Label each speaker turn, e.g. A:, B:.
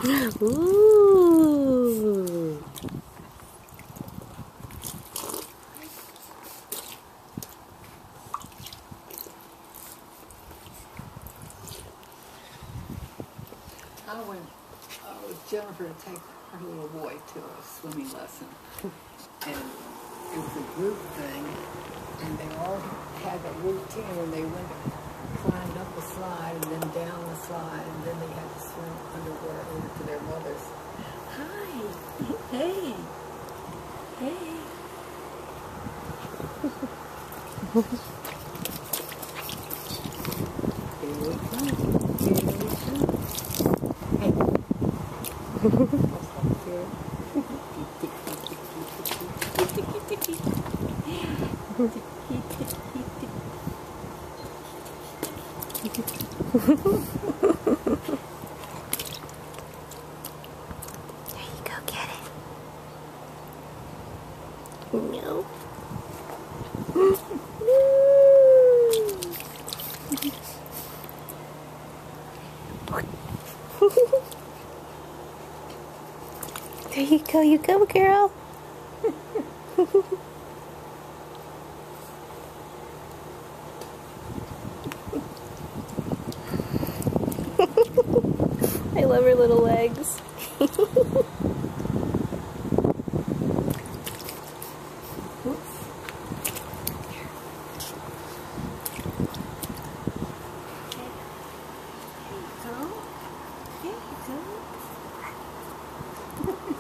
A: Ooh.
B: I went with Jennifer to take her little boy to a swimming lesson. And it was a group thing, and they all had a routine, and they climbed up the slide and then down the slide, and then they had to swim underwater over to their mothers. Hi. Hey. Hey. Here we come. Here we come. Hey.
A: There you go, get it. No. There you go, girl. I love her little legs.
B: There you go. There you go.